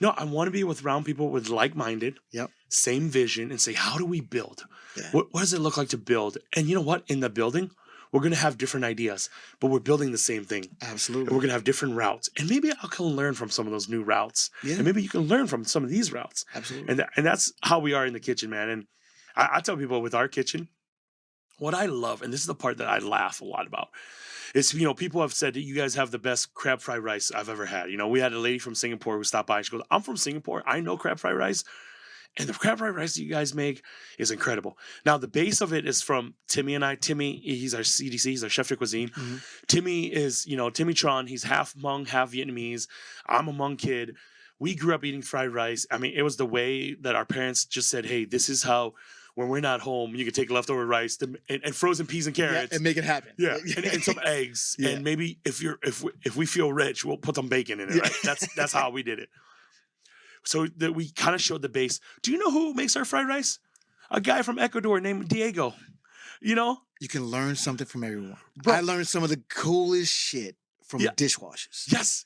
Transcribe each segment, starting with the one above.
No, I want to be around people with like-minded, Yep. same vision, and say, how do we build? Yeah. What does it look like to build? And you know what? In the building, we're going to have different ideas, but we're building the same thing. And Absolutely. we're going to have different routes. And maybe I can learn from some of those new routes. Yeah. And maybe you can learn from some of these routes. Absolutely. And that's how we are in the kitchen, man. And I tell people with our kitchen, what I love, and this is the part that I laugh a lot about, is, people have said that you guys have the best crab fried rice I've ever had. We had a lady from Singapore who stopped by and she goes, I'm from Singapore. I know crab fried rice. And the crab fried rice that you guys make is incredible. Now, the base of it is from Timmy and I. Timmy, he's our CDC, he's our chef de cuisine. Mm-hmm. Timmy is, Timmy Tron. He's half Hmong, half Vietnamese. I'm a Hmong kid. We grew up eating fried rice. I mean, it was the way that our parents just said, hey, this is how, when we're not home, you can take leftover rice and frozen peas and carrots. Yeah, and make it happen. Yeah, and some eggs. Yeah. And maybe if we feel rich, we'll put some bacon in it, right? That's how we did it. So that we kind of showed the base. Do you know who makes our fried rice? A guy from Ecuador named Diego. You can learn something from everyone. Bro. I learned some of the coolest shit from dishwashers. Yes.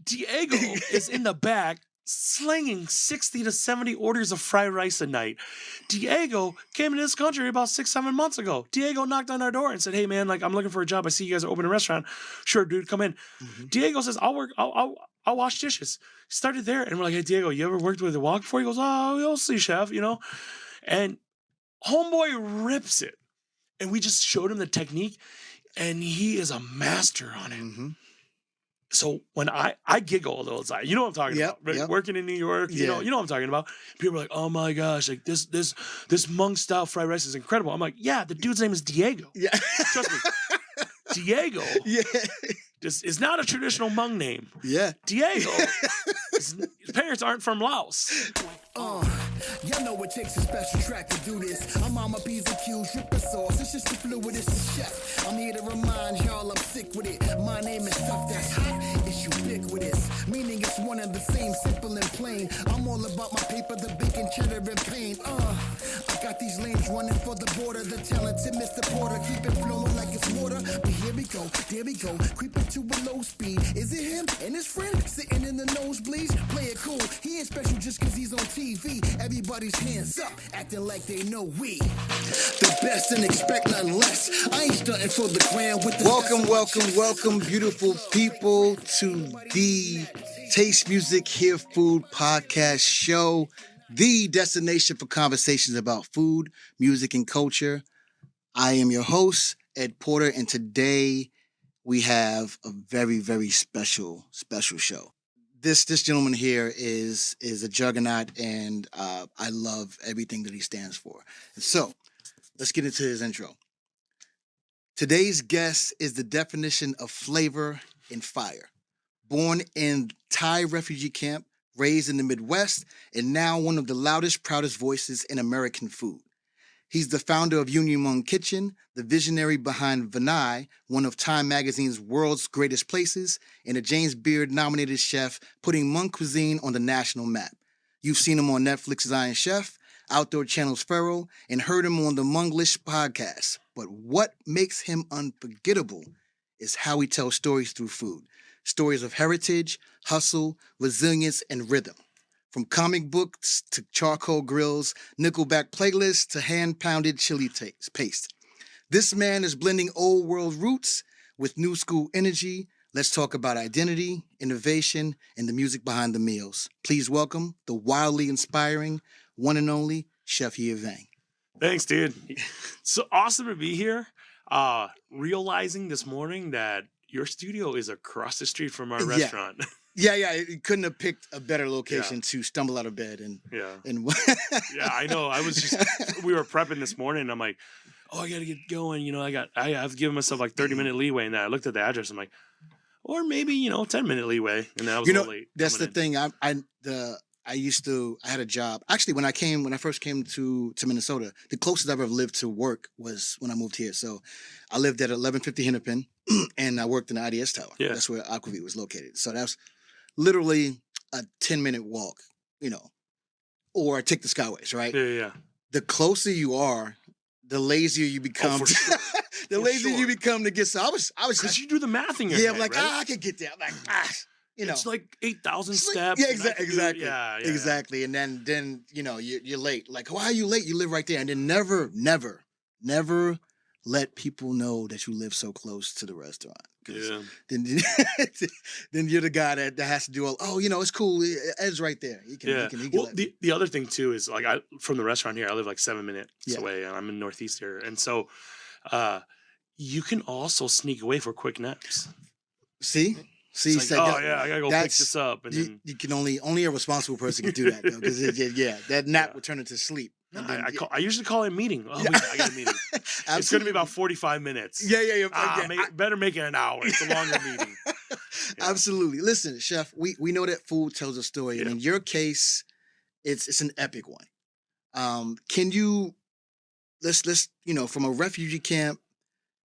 Diego is in the back slinging 60 to 70 orders of fried rice a night. Diego came into this country about 6-7 months ago. Diego knocked on our door and said, hey man, I'm looking for a job. I see you guys are opening a restaurant. Sure, dude, come in. Mm-hmm. Diego says, I'll wash dishes. Started there, and we're like, hey, Diego, you ever worked with a wok before? He goes, oh, we'll see, chef, And homeboy rips it. And we just showed him the technique, and he is a master on it. Mm-hmm. So when I giggle a little inside, you know what I'm talking about, right? Yep. Working in New York, you know what I'm talking about. People are like, oh my gosh, like this Hmong style fried rice is incredible. I'm like, yeah, the dude's name is Diego. Yeah. Trust me. Diego. Yeah. Is not a traditional Hmong name. Yeah. Diego. His parents aren't from Laos. Y'all know it takes a special track to do this. I'm on my P's and Q's, dripping sauce. It's just the fluid, it's the chef. I'm here to remind y'all I'm sick with it. My name is stuff that's hot. It's ubiquitous. Meaning it's one and the same, simple and plain. I'm all about my paper, the bacon, cheddar, and pain. I got these lanes running for the border. The talented Mr. Porter, keep it flowing like it's water. But here we go, there we go, creeping to a low speed. Is it him and his friend sitting in the nosebleeds? Play it cool, he ain't special just cause he's on TV. Everybody's hands up, acting like they know we the best and expect nothing less. I ain't stunting for the grand with the Welcome, beautiful people to the Taste Music, Hear Food podcast show, the destination for conversations about food, music, and culture. I am your host, Ed Porter, and today we have a very, very special show. This gentleman here is a juggernaut, and I love everything that he stands for. And so, let's get into his intro. Today's guest is the definition of flavor and fire. Born in Thai refugee camp, raised in the Midwest, and now one of the loudest, proudest voices in American food. He's the founder of Union Hmong Kitchen, the visionary behind Vinai, one of Time Magazine's World's Greatest Places, and a James Beard-nominated chef putting Hmong cuisine on the national map. You've seen him on Netflix's Iron Chef, Outdoor Channel's Pharaoh, and heard him on the Hmonglish podcast. But what makes him unforgettable is how he tells stories through food. Stories of heritage, hustle, resilience, and rhythm. From comic books to charcoal grills, Nickelback playlists to hand-pounded chili paste. This man is blending old world roots with new school energy. Let's talk about identity, innovation, and the music behind the meals. Please welcome the wildly inspiring, one and only Chef Yia Vang. Thanks, dude. So awesome to be here. Realizing this morning that your studio is across the street from our restaurant. Yeah, you couldn't have picked a better location to stumble out of bed and yeah, I know. We were prepping this morning and I'm like, oh, I gotta get going. I have given myself like 30-minute leeway, and then I looked at the address. I'm like, or maybe 10-minute leeway, and then I was a little late. That's the thing. I had a job. Actually, when I first came to Minnesota, the closest I've ever lived to work was when I moved here. So I lived at 1150 Hennepin, and I worked in the IDS Tower. Yeah. That's where Aquavit was located. So that's literally a 10-minute walk, or I take the Skyways, right? Yeah. The closer you are, the lazier you become. For sure. You become to get. So I was because you do the math in your head. I'm like, right? I could get there. I'm like, it's like 8,000 steps. Yeah, and I can do it. exactly. Yeah, Exactly. And then you're late. Like, why are you late? You live right there. And then never let people know that you live so close to the restaurant. Yeah. Then then you're the guy that has to do all. Oh, it's cool. Ed's right there. He can Well, let the other thing too is like from the restaurant here, I live like 7 minutes Yeah. away, and I'm in Northeast here, and so you can also sneak away for quick naps. See, It's like, oh yeah, I gotta go pick this up, and then you can only a responsible person can do that though, because that nap would turn into sleep. I usually call it a meeting. Oh, I got a meeting. It's going to be about 45 minutes. Yeah. Better make it an hour. It's a longer meeting. Yeah. Absolutely. Listen, Chef, we know that food tells a story, and in your case, it's an epic one. Can you let's from a refugee camp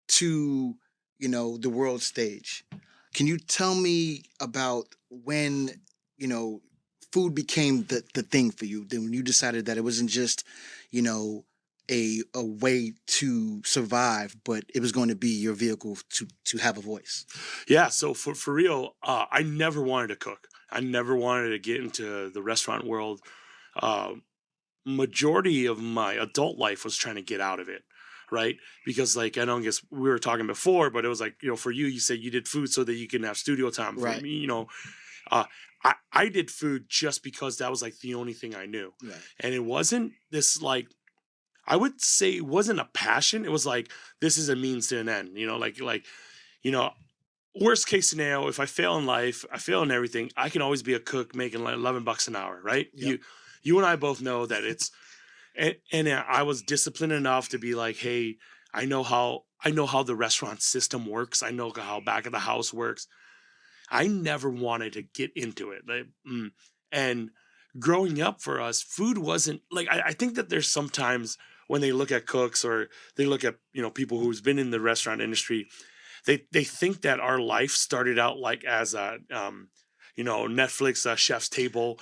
to the world stage? Can you tell me about when food became the thing for you? Then when you decided that it wasn't just a way to survive, but it was going to be your vehicle to have a voice. Yeah. So for real, I never wanted to cook. I never wanted to get into the restaurant world. Majority of my adult life was trying to get out of it. Right. Because like, I don't guess we were talking before, but it was like, for you said you did food so that you can have studio time. For Right. me, I did food just because that was like the only thing I knew. Right. And it wasn't this like, I would say it wasn't a passion. It was like, this is a means to an end, worst case scenario, if I fail in life, I fail in everything, I can always be a cook making like $11 an hour. Right. Yep. You and I both know that it's, and I was disciplined enough to be like, hey, I know how the restaurant system works. I know how back of the house works. I never wanted to get into it. And growing up for us, food wasn't like, I think that there's sometimes when they look at cooks or they look at, people who's been in the restaurant industry, they think that our life started out like as a, Netflix chef's table.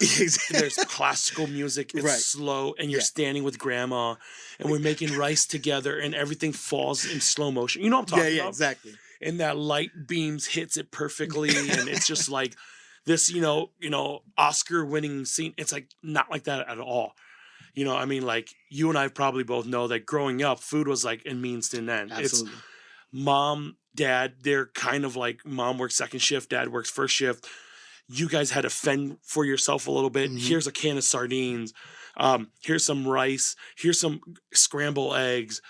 There's classical music. It's Right. slow, and you're standing with grandma, and we're making rice together, and everything falls in slow motion. You know what I'm talking about? Yeah, exactly. And that light beams hits it perfectly, and it's just like this, Oscar-winning scene. It's like not like that at all. Like you and I probably both know that growing up, food was like a means to an end. Absolutely. It's mom, dad. They're kind of like mom works second shift, dad works first shift. You guys had to fend for yourself a little bit. Mhm. Here's a can of sardines. Here's some rice. Here's some scrambled eggs.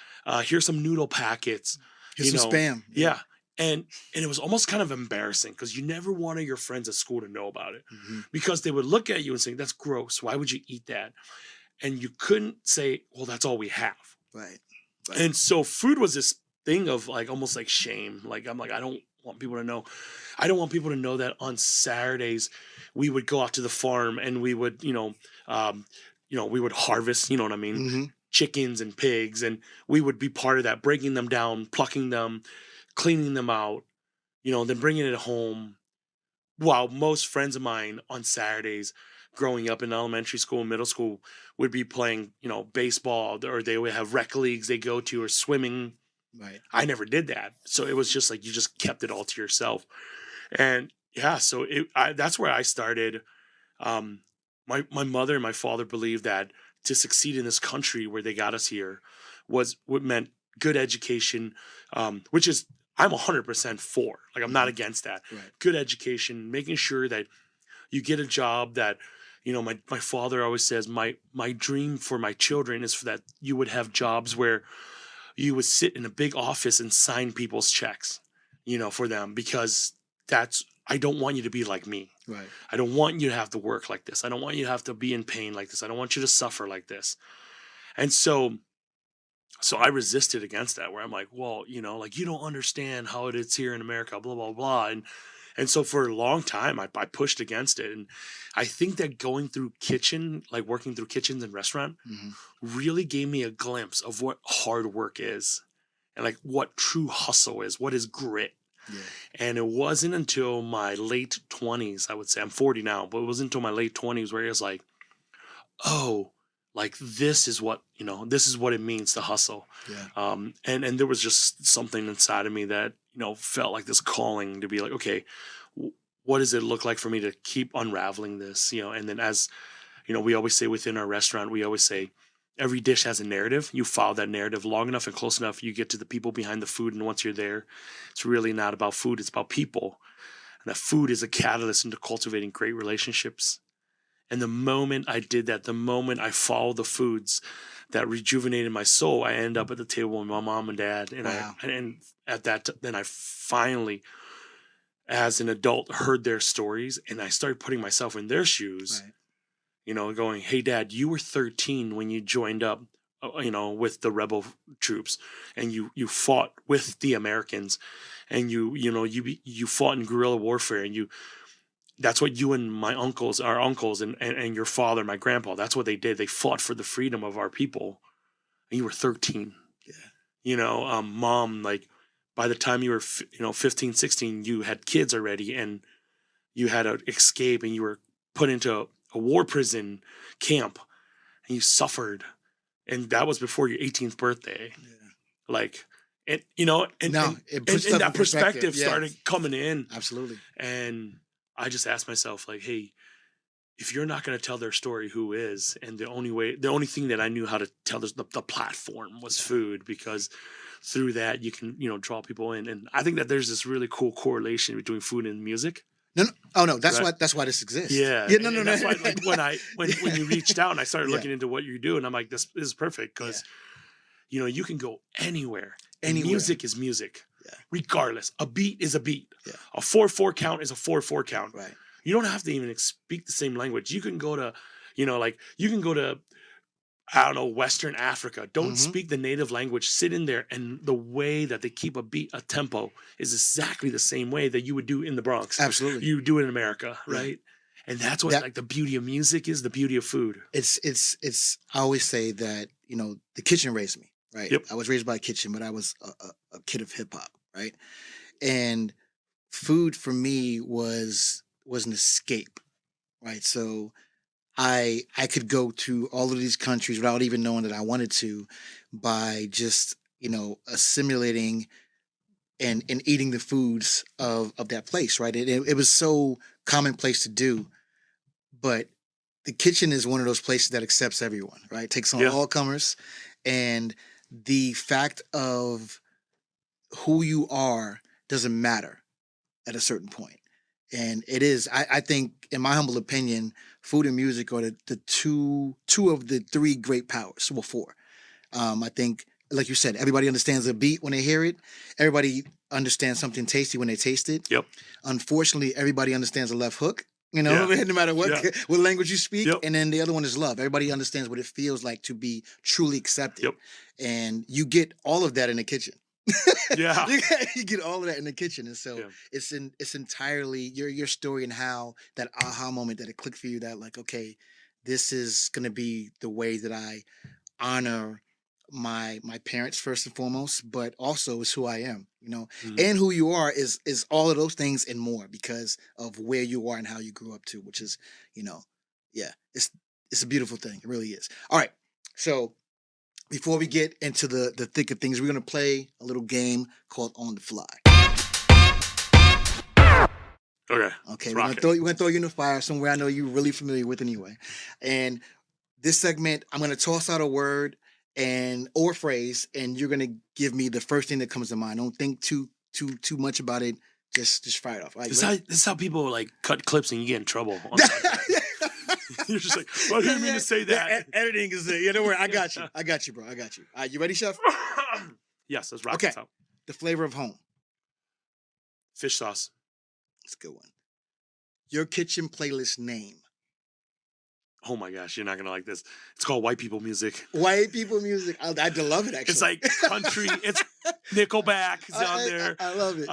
Here's some noodle packets. Here's some spam. Yeah. And it was almost kind of embarrassing because you never wanted your friends at school to know about it, because they would look at you and say, that's gross. Why would you eat that? And you couldn't say, well, that's all we have. Right. And so food was this thing of like almost like shame. Like I'm like, I don't want people to know. I don't want people to know that on Saturdays we would go out to the farm and we would, we would harvest, you know what I mean? Chickens and pigs, and we would be part of that, breaking them down, plucking them, cleaning them out, then bringing it home. While most friends of mine on Saturdays growing up in elementary school and middle school would be playing, baseball, or they would have rec leagues they go to, or swimming. Right. I never did that. So it was just like, you just kept it all to yourself. And yeah, so that's where I started. My mother and my father believed that to succeed in this country where they got us here was what meant good education, which is I'm 100% for. Like, I'm not against that. Right. Good education, making sure that you get a job that, my father always says, my dream for my children is for that you would have jobs where you would sit in a big office and sign people's checks, for them, because I don't want you to be like me. Right. I don't want you to have to work like this. I don't want you to have to be in pain like this. I don't want you to suffer like this. And so I resisted against that, where I'm like, well, like, you don't understand how it is here in America, blah, blah, blah. And so for a long time, I pushed against it. And I think that going through working through kitchens and restaurant really gave me a glimpse of what hard work is, and like what true hustle is, what is grit. Yeah. And it wasn't until my late 20s, I would say, I'm 40 now, but it wasn't until my late 20s where it was like, oh, like this is what it means to hustle. Yeah. And there was just something inside of me that, felt like this calling to be like, okay, what does it look like for me to keep unraveling this? And then as we always say within our restaurant, we always say every dish has a narrative. You follow that narrative long enough and close enough, you get to the people behind the food. And once you're there, it's really not about food, it's about people. And that food is a catalyst into cultivating great relationships. And the moment I did that, the moment I followed the foods that rejuvenated my soul, I end up at the table with my mom and dad. And and at that, then I finally, as an adult, heard their stories, and I started putting myself in their shoes. Right. Going, hey, Dad, you were 13 when you joined up, with the rebel troops, and you fought with the Americans, and you fought in guerrilla warfare, and that's what you and our uncles and your father, my grandpa, that's what they did. They fought for the freedom of our people. And you were 13. Yeah. Mom, like by the time you were, 15, 16, you had kids already, and you had to escape, and you were put into a war prison camp, and you suffered. And that was before your 18th birthday. Yeah. Like, and that perspective started coming in. Absolutely. And I just asked myself, like, hey, if you're not going to tell their story, who is? And the only thing that I knew how to tell the platform was food, because through that you can, draw people in. And I think that there's this really cool correlation between food and music. No. Oh no, that's why this exists. Yeah. Yeah. No. That's why, like, when you reached out and I started looking into what you do, and I'm like, this is perfect, because you can go anywhere. Music is music. Yeah. Regardless, a beat is a beat. Yeah. A 4/4 count is a 4/4 count. Right. You don't have to even speak the same language. You can go to, I don't know, Western Africa. Don't speak the native language. Sit in there, and the way that they keep a beat, a tempo, is exactly the same way that you would do in the Bronx. Absolutely. You do it in America, right? And that's what like the beauty of music is, the beauty of food. It's. I always say that the kitchen raised me. Right. Yep. I was raised by a kitchen, but I was a kid of hip hop. Right. And food for me was an escape. Right. So I could go to all of these countries without even knowing that I wanted to, by just assimilating and eating the foods of that place. Right. It was so commonplace to do, but the kitchen is one of those places that accepts everyone. Right. It takes on all comers, and the fact of who you are doesn't matter at a certain point. And it is, I think, in my humble opinion, food and music are the two of the three great powers. Well, four. I think, like you said, everybody understands a beat when they hear it. Everybody understands something tasty when they taste it. Yep. Unfortunately, everybody understands a left hook. No matter what language you speak. Yep. And then the other one is love. Everybody understands what it feels like to be truly accepted. Yep. And you get all of that in the kitchen. Yeah. You get all of that in the kitchen. And so it's entirely your story, and how that aha moment that it clicked for you, that like, okay, this is going to be the way that I honor my parents first and foremost, but also is who I am, and who you are is all of those things and more, because of where you are and how you grew up too, which is, it's a beautiful thing. It really is. All right. So before we get into the thick of things, we're going to play a little game called On the Fly. Okay. We're going to throw you in the fire somewhere I know you're really familiar with anyway. And this segment, I'm going to toss out a word or phrase, and you're gonna give me the first thing that comes to mind. Don't think too much about it. Just fire it off. Right, this is how people like cut clips and you get in trouble. You're just like, I didn't mean to say that. Editing is there. Don't worry. I got you, bro. I got you. You ready, Chef? Yes, let's rock this out. The flavor of home. Fish sauce. That's a good one. Your kitchen playlist name. Oh my gosh, you're not gonna like this. It's called White People Music. White People Music. I love it, actually. It's like country. It's Nickelback is on there. I love it.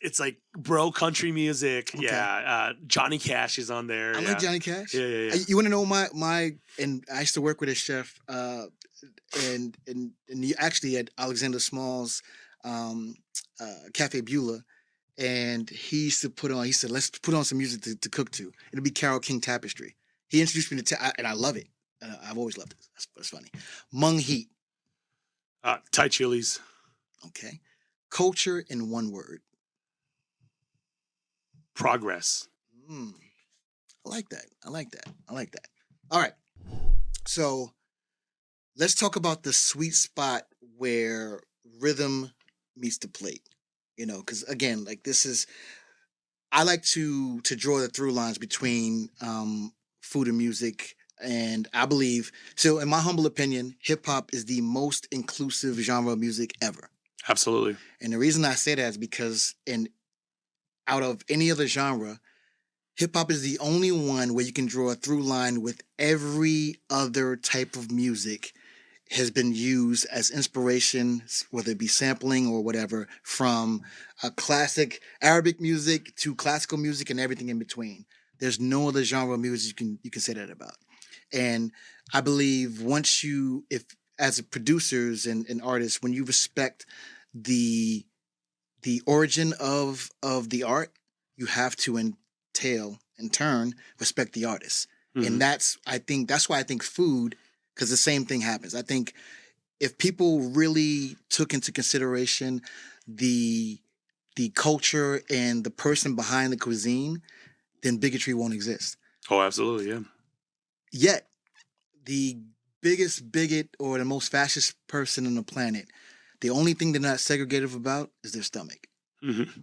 It's like bro country music. Okay. Yeah. Johnny Cash is on there. I like Johnny Cash. Yeah. You want to know my and I used to work with a chef and you actually at Alexander Small's Cafe Beulah. And he used to he said, let's put on some music to cook to. It'll be Carole King Tapestry. He introduced me to and I love it. I've always loved it. That's funny. Hmong heat. Thai chilies. Okay. Culture in one word. Progress. Mm, I like that. I like that. I like that. All right. So let's talk about the sweet spot where rhythm meets the plate. Because again, like this is I like to draw the through lines between food and music, and I believe so. In my humble opinion, hip hop is the most inclusive genre of music ever. Absolutely. And the reason I say that is because in out of any other genre, hip hop is the only one where you can draw a through line with every other type of music has been used as inspiration, whether it be sampling or whatever, from a classic Arabic music to classical music and everything in between. There's no other genre of music you can say that about. And I believe once if as a producers and artists, when you respect the the origin of the art, you have to entail in turn respect the artist. And that's why I think food, because the same thing happens. I think if people really took into consideration the the culture and the person behind the cuisine, then bigotry won't exist. Oh, absolutely. Yeah. Yet the biggest bigot or the most fascist person on the planet, the only thing they're not segregative about is their stomach. Mm-hmm. And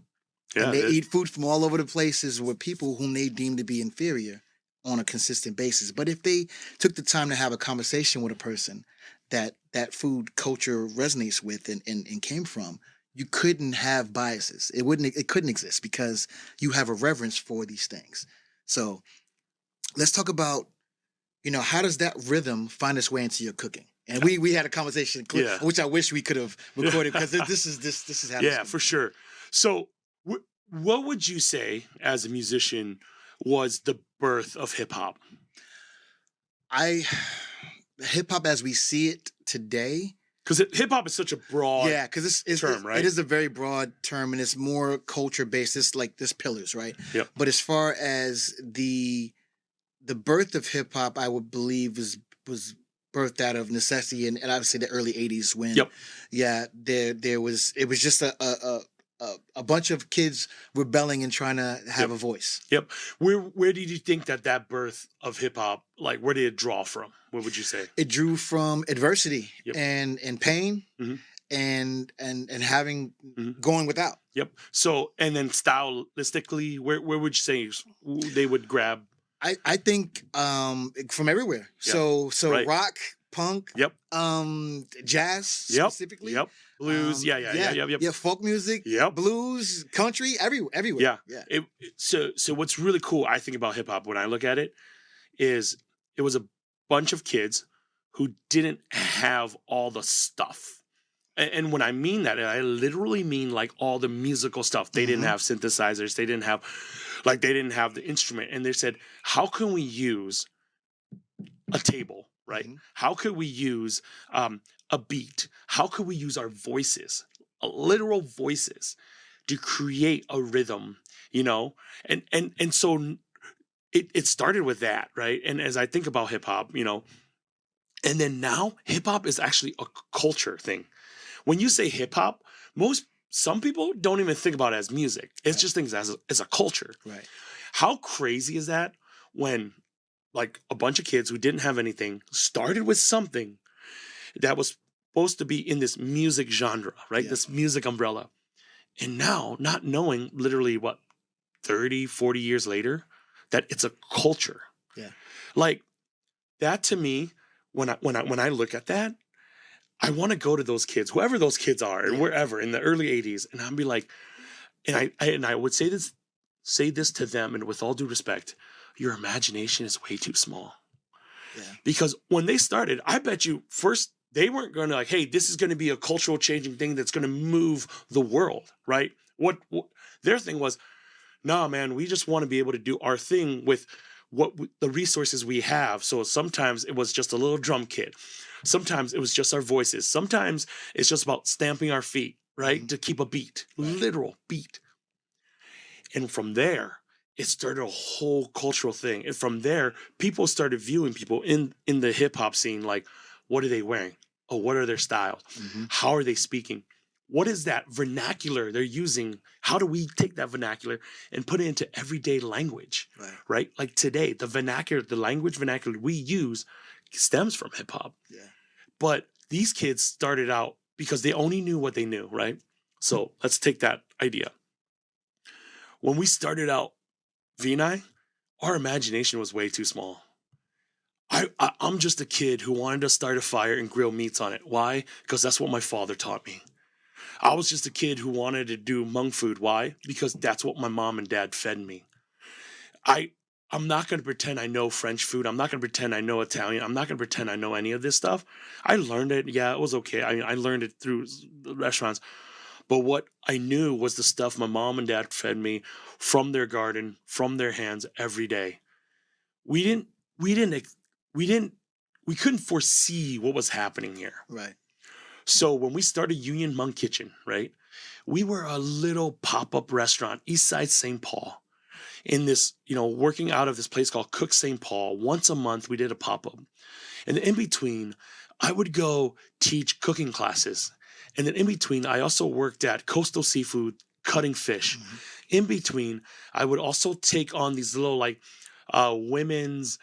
Yeah. they eat food from all over the places with people whom they deem to be inferior on a consistent basis. But if they took the time to have a conversation with a person that food culture resonates with and came from, you couldn't have biases. It couldn't exist because you have a reverence for these things. So let's talk about, how does that rhythm find its way into your cooking? And we had a conversation, Yeah. which I wish we could have recorded because this is happening. Yeah, for sure. So, what would you say as a musician was the birth of hip hop? Hip hop as we see it today. Because hip hop is such a broad Yeah, because term, right? It is a very broad term, and it's more culture based. It's like this pillars, right? Yep. But as far as the birth of hip hop, I would believe was birthed out of necessity, and obviously the early '80s when, Yep. yeah, it was just a bunch of kids rebelling and trying to have a voice. Yep. Where did you think that birth of hip hop, like, where did it draw from? What would you say? It drew from adversity Yep. and pain, Mhm. and having Mhm. going without. Yep. So, and then stylistically, where would you say they would grab? I think from everywhere. Yeah. So Right. rock, punk, Yep. jazz Yep. specifically. Yep. Blues. Yep. Yeah, folk music, Yep. blues, country, everywhere. Yeah. Yeah. So what's really cool, I think, about hip hop when I look at it is it was a bunch of kids who didn't have all the stuff. And when I mean that, I literally mean like all the musical stuff. They didn't have synthesizers. They didn't have the instrument. And they said, how can we use a table, right? How could we use a beat? How could we use our voices, literal voices, to create a rhythm, And so it started with that, right? And as I think about hip hop, and then now hip hop is actually a culture thing. When you say hip hop, some people don't even think about it as music. It's just things as a culture. Right. How crazy is that when like a bunch of kids who didn't have anything started with something that was supposed to be in this music genre, right? Yeah. This music umbrella. And now, not knowing literally what 30, 40 years later, that it's a culture. Yeah. Like that to me, when I look at that, I want to go to those kids, whoever those kids are, and wherever in the early 80s, and I'll be like, and I would say this to them, and with all due respect, your imagination is way too small. Yeah. Because when they started, I bet you first they weren't going to like, hey, this is going to be a cultural changing thing that's going to move the world, right? What their thing was, nah, man, we just want to be able to do our thing with the resources we have. So sometimes it was just a little drum kit. Sometimes it was just our voices. Sometimes it's just about stamping our feet, right? To keep a beat, literal beat. And from there, it started a whole cultural thing. And from there, people started viewing people in the hip hop scene like, what are they wearing? Oh, what are their styles? How are they speaking? what is that vernacular they're using? How do we take that vernacular and put it into everyday language? Right? Like today, the vernacular, the language vernacular we use stems from hip hop. Yeah. But these kids started out because they only knew what they knew, right? So let's take that idea. When we started out Vinai, our imagination was way too small. I'm just a kid who wanted to start a fire and grill meats on it. Why? Because that's what my father taught me. I was just a kid who wanted to do Hmong food. Why? Because that's what my mom and dad fed me. I'm not going to pretend I know French food. I'm not going to pretend I know Italian. I'm not going to pretend I know any of this stuff. I learned it. Yeah, it was okay. I learned it through the restaurants. But what I knew was the stuff my mom and dad fed me from their garden, from their hands every day. We didn't, we didn't, we didn't, we couldn't foresee what was happening here. Right. So when we started Union Hmong Kitchen, right, we were a little pop-up restaurant, East Side St. Paul, in this, working out of this place called Cook St. Paul. Once a month, we did a pop-up. And in between, I would go teach cooking classes. And then in between, I also worked at Coastal Seafood, cutting fish. Mm-hmm. In between, I would also take on these little women's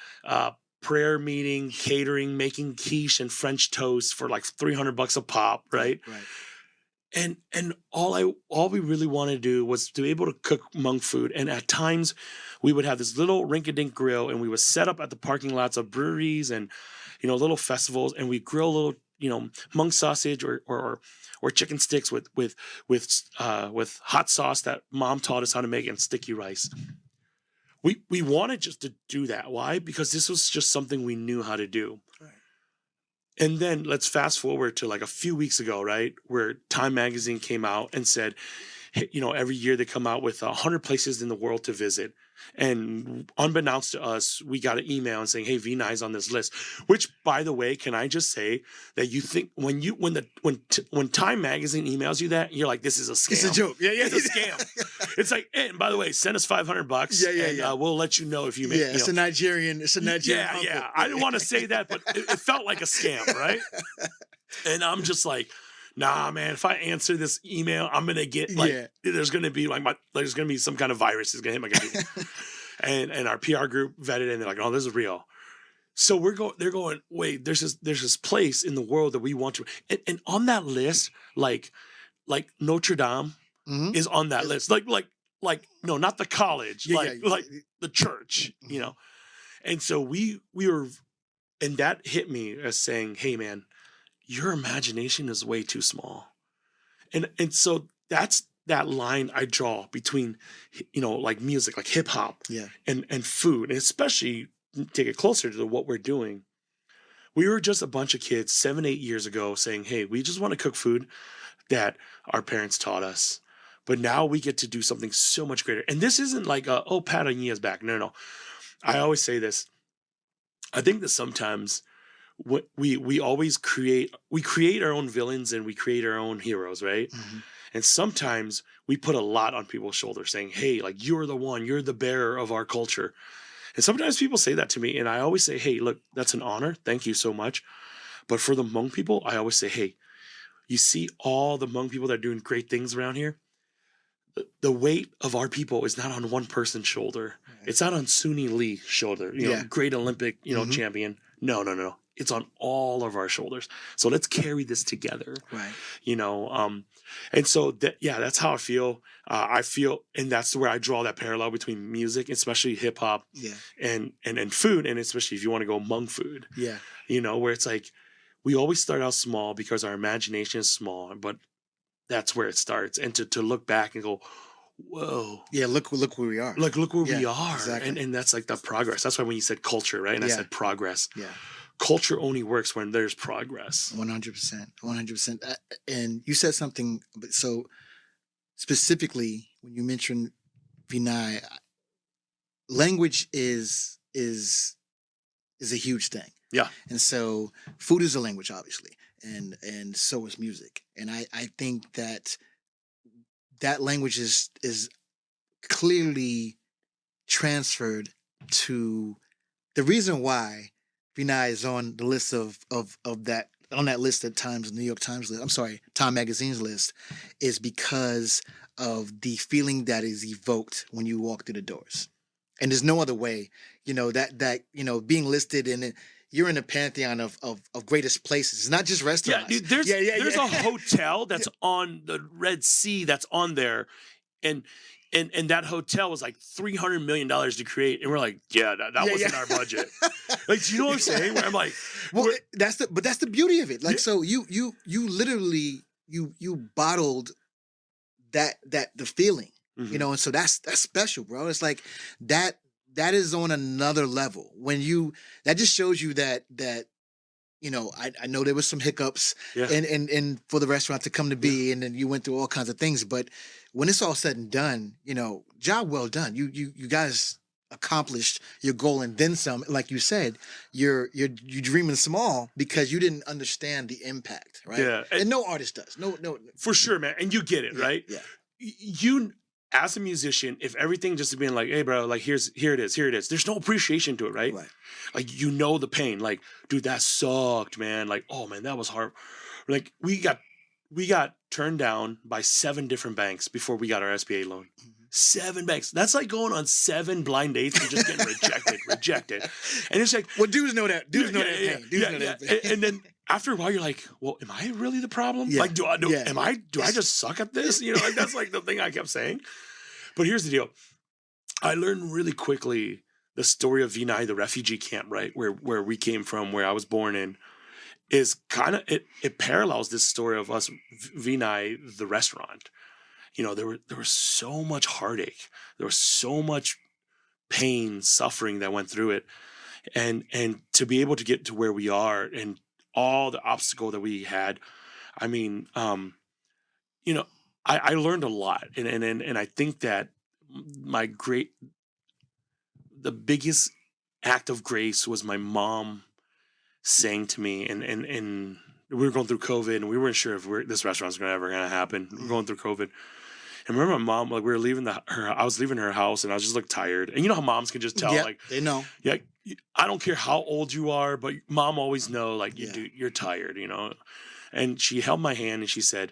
prayer meeting, catering, making quiche and French toast for like $300 a pop, right? Right. And all we really wanted to do was to be able to cook Hmong food. And at times, we would have this little rink-a-dink grill, and we would set up at the parking lots of breweries and little festivals, and we grill little Hmong sausage or chicken sticks with hot sauce that mom taught us how to make, and sticky rice. We wanted just to do that. Why? Because this was just something we knew how to do. Right. And then let's fast forward to like a few weeks ago, right, where Time Magazine came out and said, hey, every year they come out with 100 places in the world to visit. And unbeknownst to us, we got an email and saying, "Hey, Vinai's on this list." Which, by the way, can I just say that you think when Time Magazine emails you that, you're like, "This is a scam. It's a joke. Yeah, It's a scam." It's like, hey, and by the way, send us $500. Yeah. We'll let you know if you make. Yeah, it's a Nigerian. It's a Nigerian. Yeah, uncle. I didn't want to say that, but it felt like a scam, right? And I'm just like, nah, man, if I answer this email, I'm gonna get there's gonna be there's gonna be some kind of virus is gonna hit my computer. and our PR group vetted it, and they're like, oh, this is real. So they're going, wait, there's this place in the world that we want to, and on that list, like Notre Dame is on that list. Like no, not the college, like the church, And so we were, and that hit me as saying, hey man, your imagination is way too small. And so that's that line I draw between, like music, like hip hop and food, and especially take it closer to what we're doing. We were just a bunch of kids 7-8 years ago saying, hey, we just want to cook food that our parents taught us. But now we get to do something so much greater. And this isn't like, pat on Yia's back. No. I always say this. I think that sometimes we always create our own villains and we create our own heroes, right? Mm-hmm. And sometimes we put a lot on people's shoulders saying, hey, like you're the one, you're the bearer of our culture. And sometimes people say that to me, and I always say, hey, look, that's an honor. Thank you so much. But for the Hmong people, I always say, hey, you see all the Hmong people that are doing great things around here? The weight of our people is not on one person's shoulder. Right. It's not on Suni Lee's shoulder, great Olympic, champion. No. It's on all of our shoulders. So let's carry this together. Right. And so that's how I feel. And that's where I draw that parallel between music, especially hip hop, and food, and especially if you want to go Hmong food. Yeah. Where it's like we always start out small because our imagination is small, but that's where it starts. And to look back and go, whoa. Yeah, look where we are. Like look where we are. Exactly. And that's like the progress. That's why when you said culture, right? And I said progress. Yeah. Culture only works when there's progress. 100%. And you said something, so specifically when you mentioned Vinai, language is a huge thing. Yeah. And so food is a language, obviously, and so is music. And I think that language is clearly transferred to the reason why Vinai is on the list of on that list at Times, New York Times list. I'm sorry, Time Magazine's list, is because of the feeling that is evoked when you walk through the doors. And there's no other way, being listed in it. You're in the pantheon of greatest places. It's not just Yeah, restaurants. dude, there's a hotel that's on the Red Sea that's on there, and that hotel was like $300 million to create, and we're like, yeah, that wasn't our budget. Like, do you know what I'm saying? Where I'm like, Well, that's the beauty of it. Like, so you literally you bottled that the feeling, and so that's special, bro. It's like that is on another level. When that just shows you that I know there was some hiccups and for the restaurant to come to be, and then you went through all kinds of things, but when it's all said and done, job well done. You guys accomplished your goal and then some. Like you said, you're dreaming small because you didn't understand the impact, right? Yeah, and no artist does. No, for sure, man. And you get it, right? Yeah. You, as a musician, if everything just being like, hey, bro, like here it is, there's no appreciation to it, right? Right. Like, the pain. Like, dude, that sucked, man. Like, oh man, that was hard. Like, we got turned down by 7 different banks before we got our SBA loan. 7 banks. That's like going on 7 blind dates and just getting rejected. And it's like, well, dudes know that. Dudes know that pain. And then after a while, you're like, well, am I really the problem? Yeah. Like, do I just suck at this? Like, that's like the thing I kept saying. But here's the deal. I learned really quickly the story of Vinai, the refugee camp, right? Where we came from, where I was born in, is kind of, it parallels this story of us, Vinai, the restaurant. There was so much heartache. There was so much pain, suffering that went through it. And to be able to get to where we are and all the obstacle that we had, I mean, I learned a lot. And I think that the biggest act of grace was my mom saying to me, and we were going through COVID and we weren't sure if this restaurant's ever going to happen. We were going through COVID. And remember my mom, like, we were leaving I was leaving her house and I was just like tired. And you know how moms can just tell, like, they know. Yeah, I don't care how old you are, but mom always know, like, you're tired, And she held my hand and she said,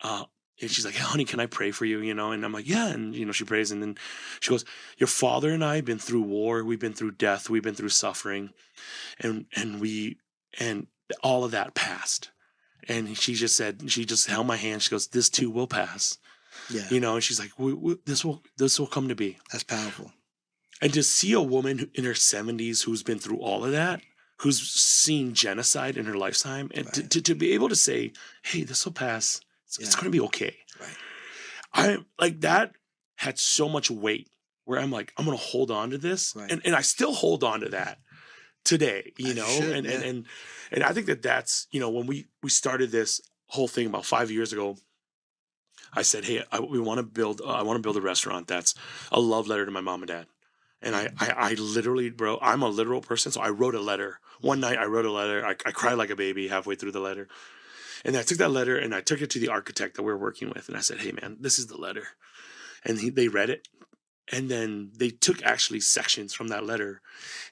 and she's like, hey, honey, can I pray for you? And I'm like, yeah. And, she prays. And then she goes, your father and I have been through war. We've been through death. We've been through suffering. And all of that passed. And she just held my hand. She goes, this too will pass. Yeah. And she's like, this will come to be. That's powerful. And to see a woman in her 70s who's been through all of that, who's seen genocide in her lifetime, and to be able to say, hey, this will pass. It's going to be okay. Right. I like that had so much weight where I'm like, I'm going to hold on to this. Right. And I still hold on to that today, and I think that's, when we started this whole thing about 5 years ago, I said, hey, I want to build a restaurant that's a love letter to my mom and dad. And I literally, bro, I'm a literal person. So I wrote a letter. One night I wrote a letter. I cried like a baby halfway through the letter. And I took that letter and I took it to the architect that we're working with. And I said, hey, man, this is the letter. And they read it. And then they took actually sections from that letter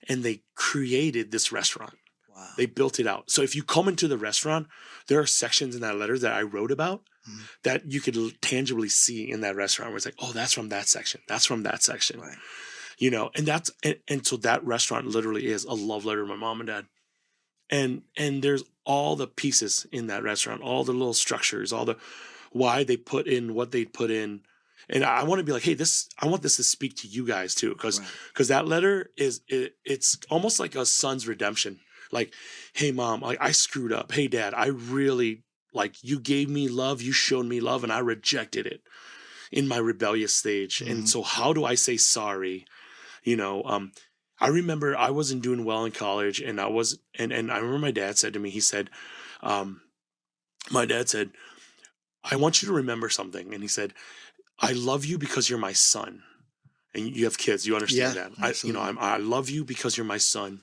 and they created this restaurant. Wow. They built it out. So if you come into the restaurant, there are sections in that letter that I wrote about that you could tangibly see in that restaurant where it's like, oh, that's from that section. That's from that section. Right. And so that restaurant literally is a love letter to my mom and dad. And there's all the pieces in that restaurant, all the little structures, all the why they put in what they put in. And I want to be like, hey, I want this to speak to you guys too, because that letter it's almost like a son's redemption. Like, hey, mom, like I screwed up. Hey, dad, I really, like, you gave me love, you showed me love, and I rejected it in my rebellious stage. Mm-hmm. And so how do I say sorry? I remember I wasn't doing well in college, and I remember my dad said to me, he said, my dad said, I want you to remember something. And he said, I love you because you're my son. And you have kids, you understand that. I love you because you're my son.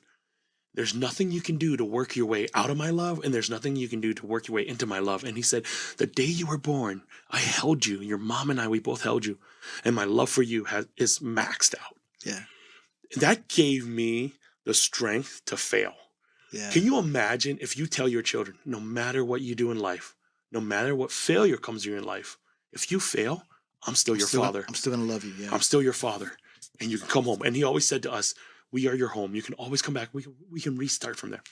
There's nothing you can do to work your way out of my love, and there's nothing you can do to work your way into my love. And he said, the day you were born, I held you. Your mom and I, we both held you. And my love for you is maxed out. Yeah. That gave me the strength to fail. Yeah. Can you imagine if you tell your children, no matter what you do in life, no matter what failure comes to you in life, if you fail, I'm still your father. I'm still gonna love you. Yeah. I'm still your father, and you can come home. And he always said to us, "We are your home. You can always come back. We can restart from there."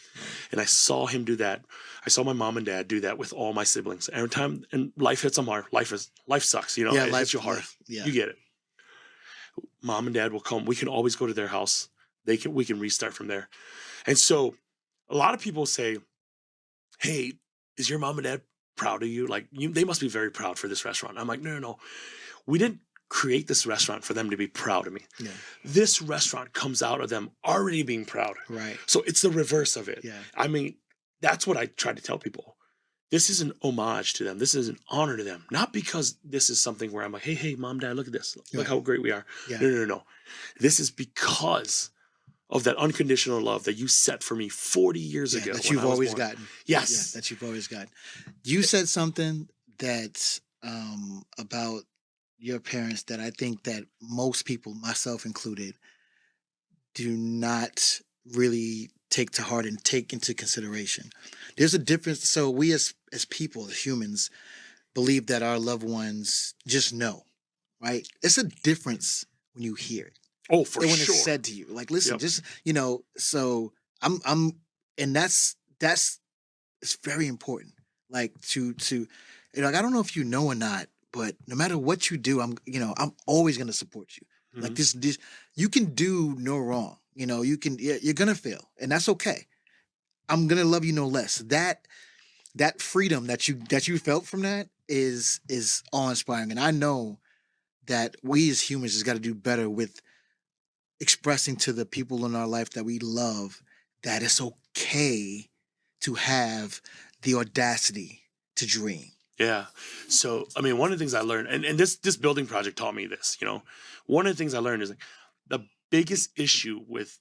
And I saw him do that. I saw my mom and dad do that with all my siblings. Every time, and life hits them hard. Life sucks. You know, Yeah, it life- hits you hard. life, yeah. You get it. Mom and dad will come. We can always go to their house. We can restart from there. And so, a lot of people say, "Hey, is your mom and dad proud of you? Like, they must be very proud for this restaurant." I'm like, no, no, no. We didn't create this restaurant for them to be proud of me. Yeah. This restaurant comes out of them already being proud. Right. So it's the reverse of it. Yeah. I mean, that's what I try to tell people. This is an homage to them. This is an honor to them. Not because this is something where I'm like, hey, mom, dad, look at this. Look Right. how great we are. Yeah. No, no, no, no. This is because of that unconditional love that you set for me 40 years ago. That when you've I was always born. gotten. Yes. Yeah, that you've always gotten. You said something that about your parents that I think that most people, myself included, do not really take to heart and take into consideration. There's a difference. So we as people, as humans, believe that our loved ones just know, right? It's a difference when you hear it. Oh, for And when sure. it's said to you. Like, listen, Yep. just, so I'm and that's it's very important. Like to like, I don't know if you know or not, but no matter what you do, I'm always gonna support you. Like Mhm. this you can do no wrong. You're gonna fail, and that's okay. I'm gonna love you no less. That freedom that you felt from that is awe inspiring. And I know that we as humans just gotta do better with expressing to the people in our life that we love that it's okay to have the audacity to dream. Yeah. So, I mean, one of the things I learned, and this building project taught me this, one of the things I learned is like the biggest issue with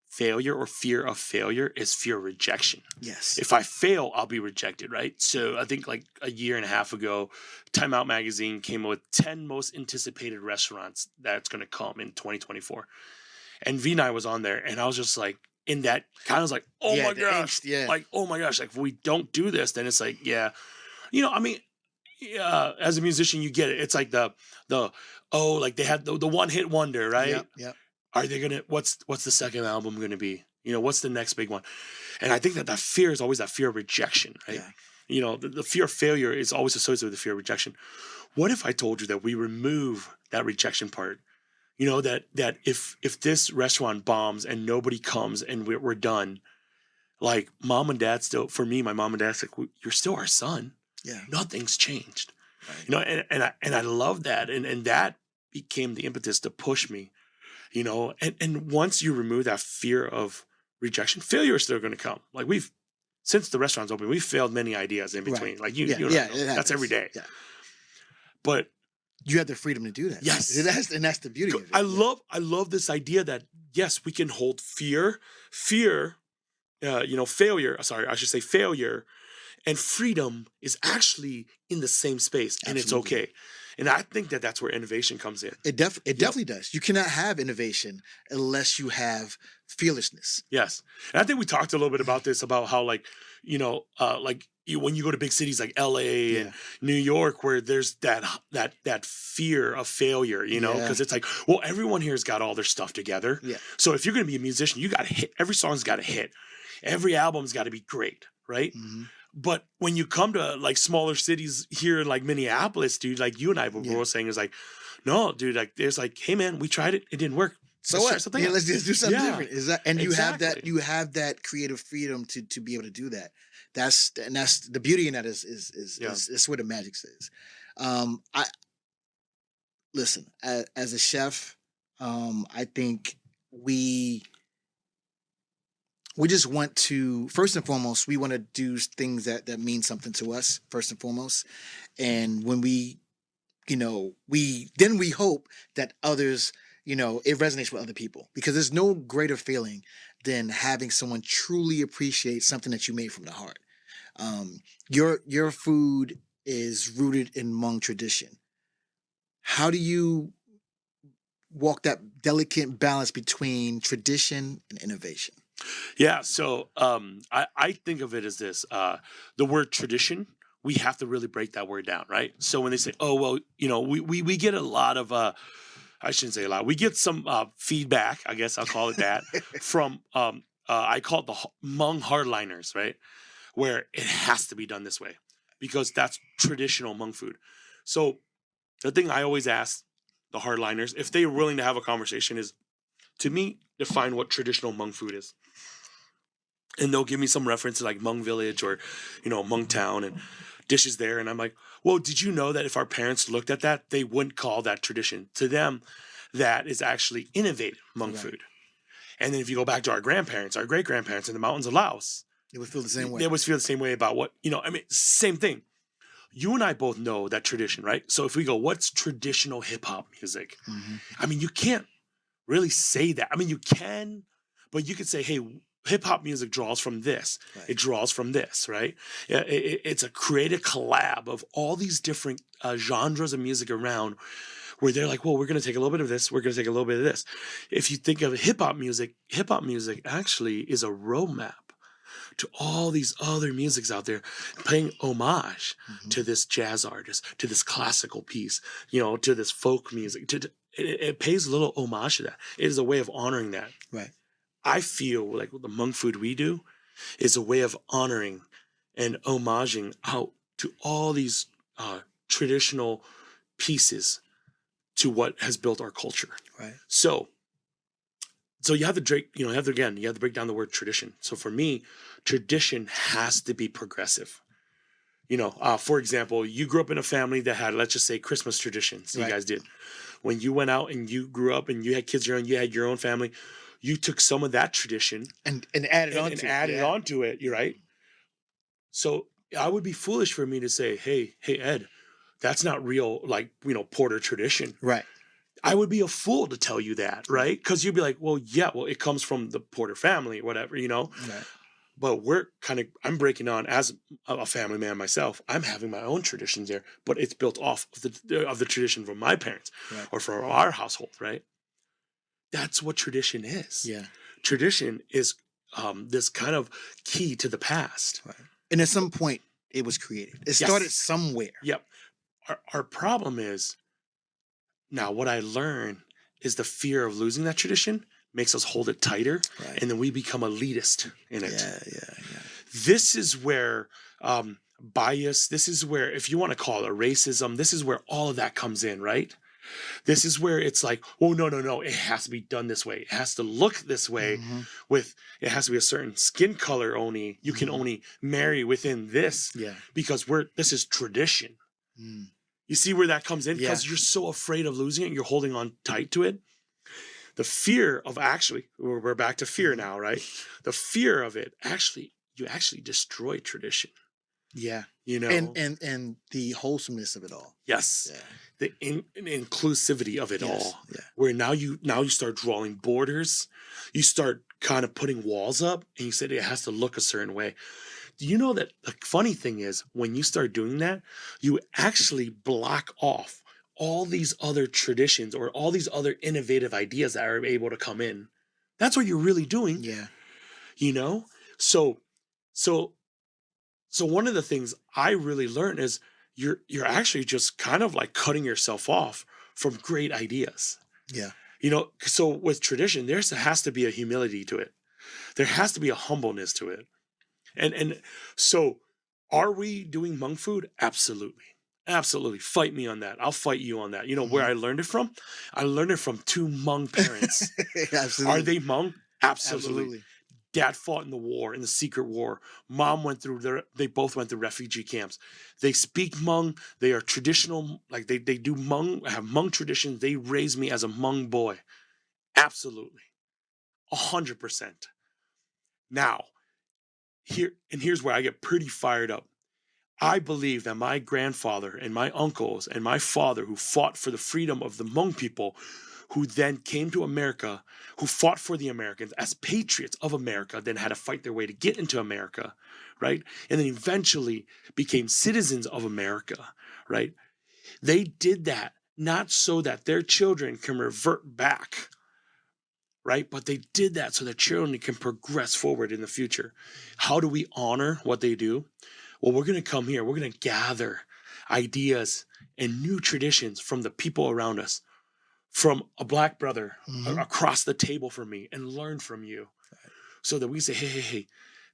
failure or fear of failure is fear of rejection. Yes. If I fail, I'll be rejected, right? So I think like a year and a half ago, Time Out magazine came up with 10 most anticipated restaurants that's going to come in 2024. And Vinai was on there, and I was just like, in that kind of like, oh Yeah, my the gosh. angst, yeah. Like, oh my gosh. Like, if we don't do this, then it's like, yeah. I mean, as a musician, you get it. It's like like they had the one hit wonder, right? Yep. Are they gonna? What's the second album gonna be? What's the next big one? And I think that fear is always that fear of rejection, right? Yeah. The fear of failure is always associated with the fear of rejection. What if I told you that we remove that rejection part? That if this restaurant bombs and nobody comes and we're done, like mom and dad still, for me, my mom and dad's like, you're still our son. Yeah. Nothing's changed. Right. And I love that. And that became the impetus to push me, and once you remove that fear of rejection, failure is still going to come. Like since the restaurant's open, we've failed many ideas in between. Right. Like it that's every day. Yeah. But You have the freedom to do that. Yes. And that's the beauty of it. I love this idea that yes, we can hold fear, failure. Sorry, I should say failure, and freedom is actually in the same space, and Absolutely. it's okay. And I think that that's where innovation comes in. It definitely does. You cannot have innovation unless you have fearlessness. Yes, and I think we talked a little bit about this, about how when you go to big cities like LA and New York, where there's that fear of failure, because it's like, well, everyone here's got all their stuff together. Yeah. So if you're going to be a musician, you got to hit. Every song's got to hit. Every album's got to be great, right? Mm-hmm. But when you come to like smaller cities here, like Minneapolis, dude, like you and I were both saying, is like, no, dude, like there's like, hey man, we tried it didn't work. So let's try what? something Yeah, else. let's just do something different. Is that, and Exactly. you have that creative freedom to be able to do that. That's the beauty in that is where the magic is. I listen, as a chef, I think we just want to, first and foremost, we want to do things that mean something to us, first and foremost. And when we hope that others, it resonates with other people, because there's no greater feeling than having someone truly appreciate something that you made from the heart. Your food is rooted in Hmong tradition. How do you walk that delicate balance between tradition and innovation? Yeah, so I think of it as this: the word tradition. We have to really break that word down, right? So when they say, "Oh, well," we get a lot of I shouldn't say a lot. We get some feedback, I guess I'll call it that, from I call it the Hmong hardliners, right? Where it has to be done this way because that's traditional Hmong food. So the thing I always ask the hardliners, if they're willing to have a conversation, is to me define what traditional Hmong food is, and they'll give me some reference to like Hmong village or Hmong town and dishes there, and I'm like, well, did you know that if our parents looked at that, they wouldn't call that tradition? To them, that is actually innovative Hmong Right. food. And then if you go back to our grandparents, our great grandparents in the mountains of Laos, It would feel the same way. they always feel the same way about what I mean, same thing. You and I both know that tradition, right? So if we go, what's traditional hip hop music? Mm-hmm. I mean, you can't really say that. I mean, you can, but you could say, hey, hip hop music draws from this. Right. It draws from this, right? It's a creative collab of all these different genres of music around where they're like, well, we're going to take a little bit of this. We're going to take a little bit of this. If you think of hip hop music actually is a roadmap to all these other musics out there, paying homage to this jazz artist, to this classical piece, to this folk music. It pays a little homage to that. It is a way of honoring that. Right. I feel like the Hmong food we do is a way of honoring and homaging out to all these traditional pieces to what has built our culture. Right. So you have to break, you have to break down the word tradition. So for me, tradition has to be progressive. For example, you grew up in a family that had, let's just say, Christmas traditions. Right. You guys did. When you went out and you grew up and you had kids your own, you had your own family, you took some of that tradition And added on to added it. onto it. You're right. So I would be foolish for me to say, hey, Ed, that's not real, like, Porter tradition. Right. I would be a fool to tell you that, right? Because you'd be like, well, yeah, well, it comes from the Porter family, whatever, Right. But I'm breaking on as a family man myself. I'm having my own traditions there, but it's built off of the tradition from my parents Right. or from our household, right? That's what tradition is. Yeah. Tradition is this kind of key to the past. Right. And at some point, it was created. It started somewhere. Yep. Our problem is, now what I learned is the fear of losing that tradition makes us hold it tighter, Right. and then we become elitist in it. Yeah. This is where bias, this is where, if you want to call it racism, this is where all of that comes in, right? This is where it's like, oh, no, it has to be done this way. It has to look this way. Mm-hmm. It has to be a certain skin color only. You can only marry within this because this is tradition. Mm. You see where that comes in? Yeah. Because you're so afraid of losing it and you're holding on tight to it. The fear of we're back to fear now, right? The fear of it, you actually destroy tradition. Yeah. And the wholesomeness of it all. Yes. Yeah. The inclusivity of it all. Yeah. Where now you start drawing borders. You start kind of putting walls up and you said it has to look a certain way. Do you know that the funny thing is when you start doing that, you actually block off all these other traditions or all these other innovative ideas that are able to come in. That's what you're really doing. Yeah. So one of the things I really learned is you're actually just kind of like cutting yourself off from great ideas. Yeah. So with tradition, there has to be a humility to it. There has to be a humbleness to it. And so are we doing Hmong food? Absolutely. Absolutely. Fight me on that. I'll fight you on that. Where I learned it from? I learned it from two Hmong parents. Absolutely. Are they Hmong? Absolutely. Absolutely. Dad fought in the war, in the secret war. Mom they both went through refugee camps. They speak Hmong. They are traditional, like they do Hmong, have Hmong traditions. They raised me as a Hmong boy. Absolutely. 100%. Now, here's where I get pretty fired up. I believe that my grandfather and my uncles and my father, who fought for the freedom of the Hmong people, who then came to America, who fought for the Americans as patriots of America, then had to fight their way to get into America, right? And then eventually became citizens of America, right? They did that not so that their children can revert back, right? But they did that so that children can progress forward in the future. How do we honor what they do? Well, we're going to come here. We're going to gather ideas and new traditions from the people around us, from a black brother across the table from me, and learn from you. So that we say, hey,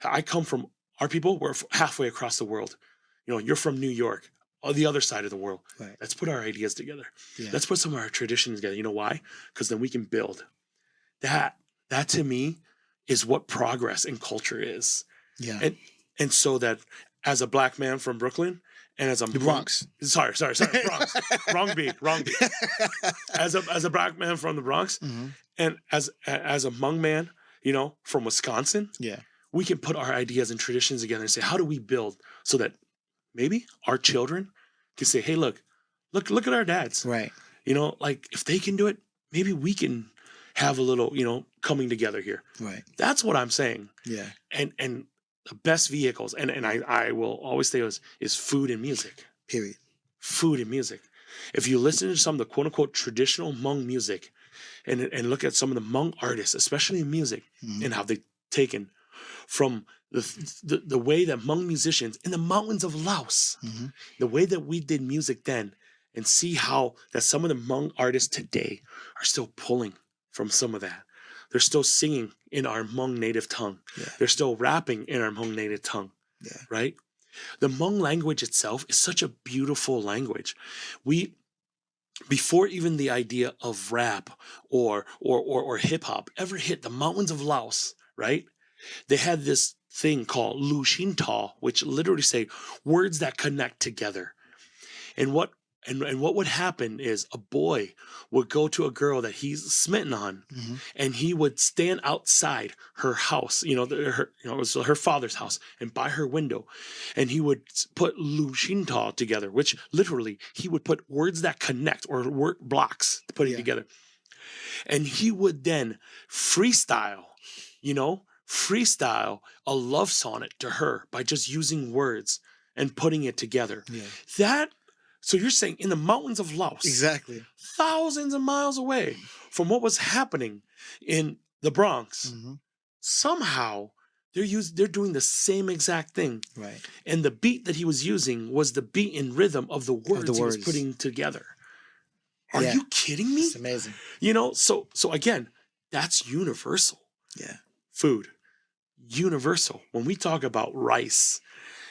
I come from our people. We're halfway across the world. You're from New York, on the other side of the world. Right. Let's put our ideas together. Yeah. Let's put some of our traditions together. You know why? Because then we can build. That to me is what progress in culture is. Yeah. And so that as a black man from Brooklyn and as a the Bronx. Sorry, Bronx. wrong beat. As a black man from the Bronx and as a Hmong man, from Wisconsin, we can put our ideas and traditions together and say, how do we build so that maybe our children can say, hey, look at our dads. Right. Like if they can do it, maybe we can have a little, coming together here. Right. That's what I'm saying. Yeah. And the best vehicles, and I will always say is food and music. Period. Food and music. If you listen to some of the quote unquote traditional Hmong music and look at some of the Hmong artists, especially in music, and how they've taken from the way that Hmong musicians in the mountains of Laos, the way that we did music then, and see how that some of the Hmong artists today are still pulling from some of that. They're still singing in our Hmong native tongue. Yeah. They're still rapping in our Hmong native tongue. Yeah. Right? The Hmong language itself is such a beautiful language. Before even the idea of rap or hip hop ever hit the mountains of Laos, right? They had this thing called Lu Shin Ta, which literally say words that connect together. And what would happen is a boy would go to a girl that he's smitten on, and he would stand outside her house, it was her father's house, and by her window, and he would put Lu Shin Ta together, which literally he would put words that connect or word blocks putting together. And he would then freestyle a love sonnet to her by just using words and putting it together. Yeah. So you're saying in the mountains of Laos, exactly, thousands of miles away from what was happening in the Bronx, somehow they're doing the same exact thing. Right. And the beat that he was using was the beat and rhythm of the words he was putting together. Are you kidding me? It's amazing. So again, that's universal. Yeah. Food. Universal. When we talk about rice,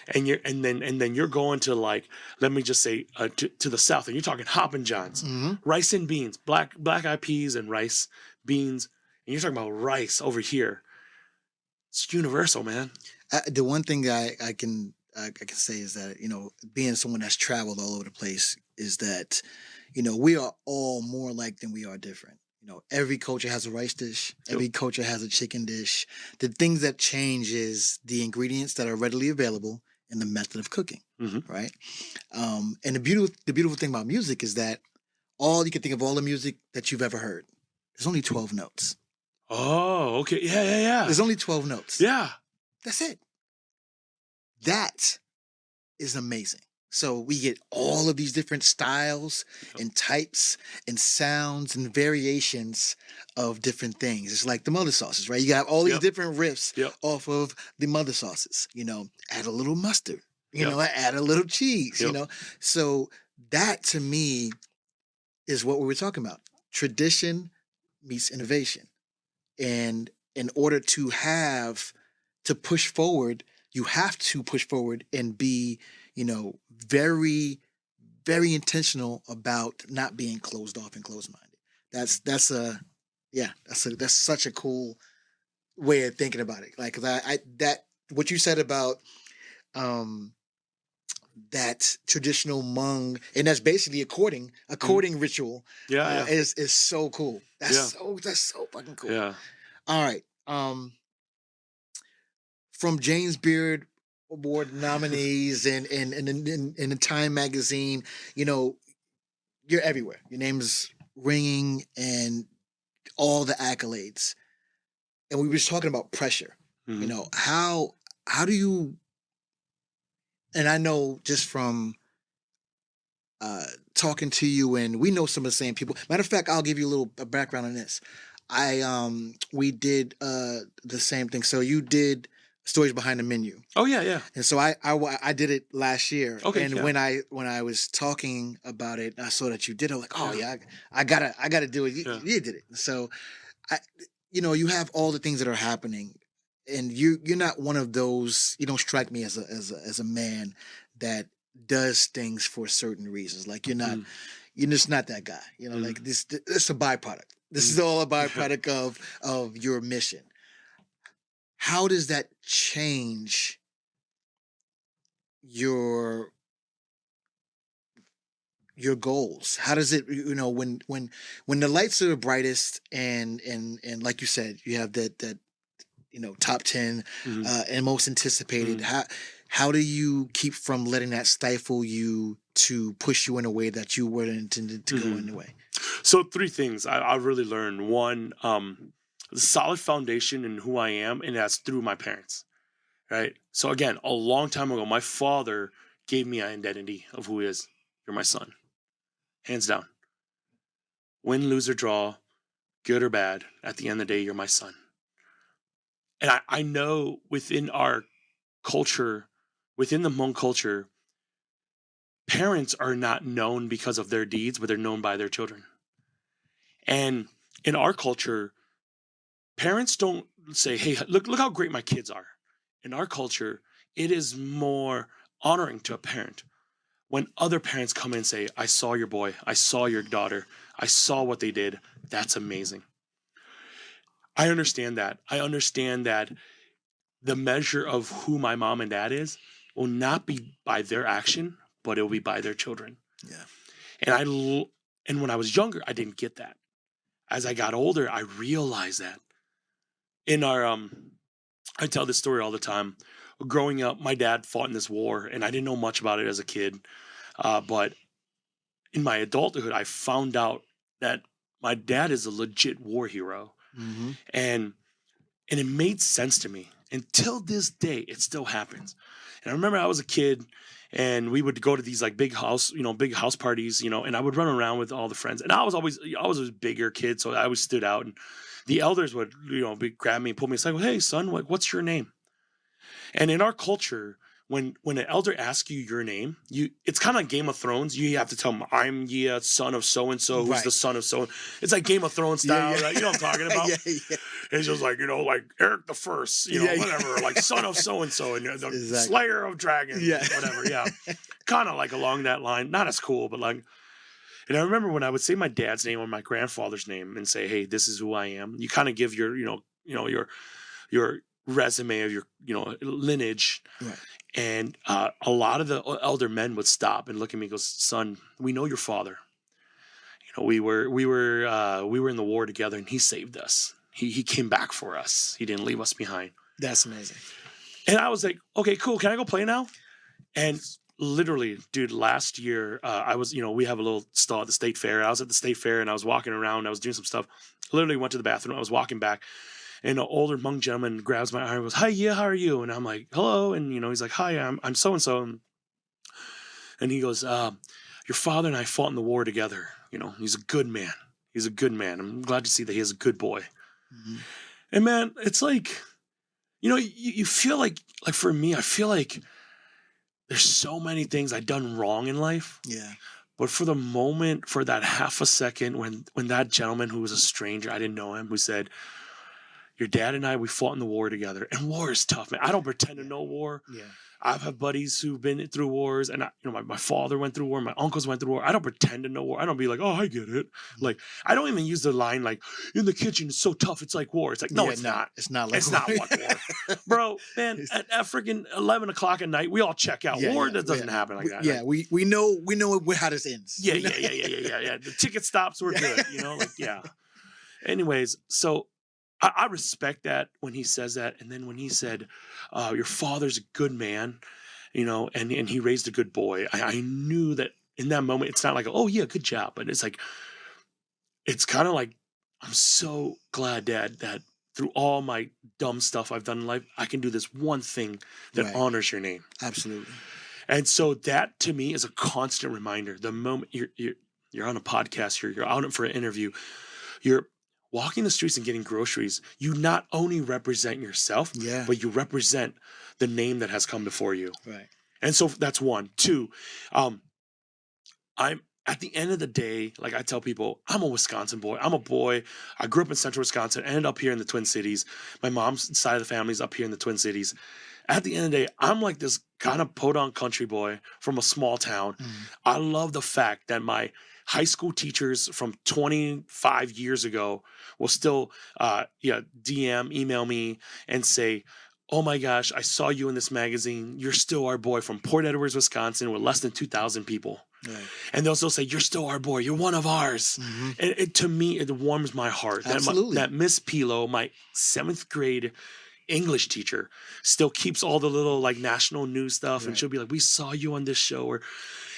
and then you're going to, like, let me just say to the south, and you're talking Hoppin' Johns, rice and beans, black eyed peas and rice, beans, and you're talking about rice over here. It's universal, man. The one thing that I can say is that, being someone that's traveled all over the place, is that, we are all more alike than we are different. Every culture has a rice dish. Every culture has a chicken dish. The things that change is the ingredients that are readily available and the method of cooking, right? And the beautiful thing about music is that you can think of all the music that you've ever heard. There's only 12 notes. Oh, okay. Yeah. There's only 12 notes. Yeah. That's it. That is amazing. So we get all of these different styles and types and sounds and variations of different things. It's like the mother sauces, right? You got all these different riffs off of the mother sauces. Add a little mustard, add a little cheese, So that, to me, is what we were talking about. Tradition meets innovation. And in order to push forward, you have to push forward and be, very, very intentional about not being closed off and closed-minded. That's such a cool way of thinking about it. Like, what you said about that traditional Hmong, and that's basically a courting ritual. Is so cool. That's so fucking cool. Yeah. All right. From James Beard Award nominees and in the Time magazine, you're everywhere. Your name's ringing and all the accolades. And we were just talking about pressure. How do you, and I know just from talking to you, and we know some of the same people. Matter of fact, I'll give you a little background on this. we did the same thing. So you did Stories Behind the Menu. Oh yeah. And so I did it last year. Okay, And yeah. when I was talking about it, I saw that you did it. I was like, oh yeah, I gotta do it. You did it. So you have all the things that are happening, and you're not one of those. You don't strike me as a man that does things for certain reasons. Like you're just not that guy. Like this. It's a byproduct. This is all a byproduct of your mission. How does that change your goals? How does it, when the lights are the brightest and like you said, you have that top 10 and most anticipated, how do you keep from letting that stifle you to push you in a way that you weren't intended to go anyway? So 3 things I really learned. One, the solid foundation in who I am, and that's through my parents, right? So again, a long time ago, my father gave me an identity of who he is. You're my son. Hands down. Win, lose, or draw, good or bad, at the end of the day, you're my son. And I know within our culture, within the Hmong culture, parents are not known because of their deeds, but they're known by their children. And in our culture, parents don't say, hey, look how great my kids are. In our culture, it is more honoring to a parent when other parents come in and say, I saw your boy, I saw your daughter, I saw what they did. That's amazing. I understand that. I understand that the measure of who my mom and dad is will not be by their action, but it will be by their children. Yeah. And when I was younger, I didn't get that. As I got older, I realized that. In our I tell this story all the time. Growing up, my dad fought in this war, and I didn't know much about it as a kid. But in my adulthood, I found out that my dad is a legit war hero. Mm-hmm. And it made sense to me. Until this day, it still happens. And I remember I was a kid, and we would go to these like big house parties, and I would run around with all the friends. And I was a bigger kid, so I always stood out. And the elders would, grab me and pull me aside. Hey, son, what's your name? And in our culture, when an elder asks you your name, it's kind of like Game of Thrones. You have to tell them, I'm Yia, son of so-and-so, who's the son of so. It's like Game of Thrones style, right? You know what I'm talking about? Yeah. It's just like, like Eric the First, whatever, like son of so-and-so, and the slayer of dragons, whatever, yeah. Kind of like along that line. Not as cool, but like, and I remember when I would say my dad's name or my grandfather's name and say, hey, this is who I am, you kind of give your, your resume of your, lineage. Right. And a lot of the elder men would stop and look at me and go, son, we know your father. We were in the war together, and he saved us. He came back for us. He didn't leave us behind. That's amazing. And I was like, okay, cool. Can I go play now? And literally, dude, last year, I was, we have a little stall at the state fair. I was at the state fair, and I was walking around. I was doing some stuff. I literally went to the bathroom. I was walking back. And an older Hmong gentleman grabs my arm and goes, hi, yeah, how are you? And I'm like, hello. And, he's like, hi, I'm so-and-so. And he goes, your father and I fought in the war together. He's a good man. He's a good man. I'm glad to see that he is a good boy. Mm-hmm. And man, it's like, you feel like for me, I feel like there's so many things I've done wrong in life. Yeah. But for the moment, for that half a second, when that gentleman who was a stranger, I didn't know him, who said, your dad and I, we fought in the war together. And war is tough, man. I don't pretend to know war. Yeah. I've had buddies who've been through wars, and my father went through war, my uncles went through war. I don't pretend to know war. I don't be like, oh, I get it. Like, I don't even use the line like, in the kitchen, it's so tough, it's like war. It's like, no, it's not. It's not like it's war. Not like war. Bro, man, at freaking 11 o'clock at night, we all check out. War that doesn't happen like that. Yeah, we know how this ends. Yeah. The ticket stops, we're good, yeah. Anyways, so I respect that when he says that. And then when he said, your father's a good man, and he raised a good boy, I knew that in that moment, it's not like, oh, yeah, good job. But it's like, it's kind of like, I'm so glad, Dad, that through all my dumb stuff I've done in life, I can do this one thing that honors your name. Absolutely. And so that to me is a constant reminder. The moment you're on a podcast, you're out for an interview, walking the streets and getting groceries, you not only represent yourself, Yeah. but you represent the name that has come before you. Right. And so that's one. Two, I'm at the end of the day, like I tell people, I'm a Wisconsin boy. I'm a boy. I grew up in central Wisconsin, ended up here in the Twin Cities. My mom's side of the family's up here in the Twin Cities. At the end of the day, I'm like this kind of podunk country boy from a small town. I love the fact that my high school teachers from 25 years ago will still email me and say, oh my gosh, I saw you in this magazine. You're still our boy from Port Edwards, Wisconsin, with less than 2,000 people. Right. And they'll still say, you're still our boy. You're one of ours. And to me, it warms my heart. Absolutely. That Miss Pilo, my 7th grade English teacher, still keeps all the little like national news stuff. And she'll be like, we saw you on this show.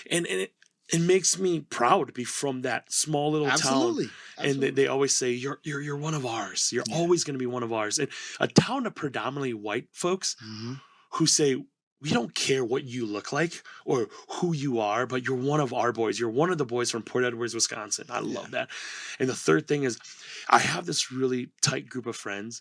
And it makes me proud to be from that small little town. And they always say, you're one of ours. You're always going to be one of ours. And a town of predominantly white folks who say, we don't care what you look like or who you are, but you're one of our boys. You're one of the boys from Port Edwards, Wisconsin. I love that. And the third thing is I have this really tight group of friends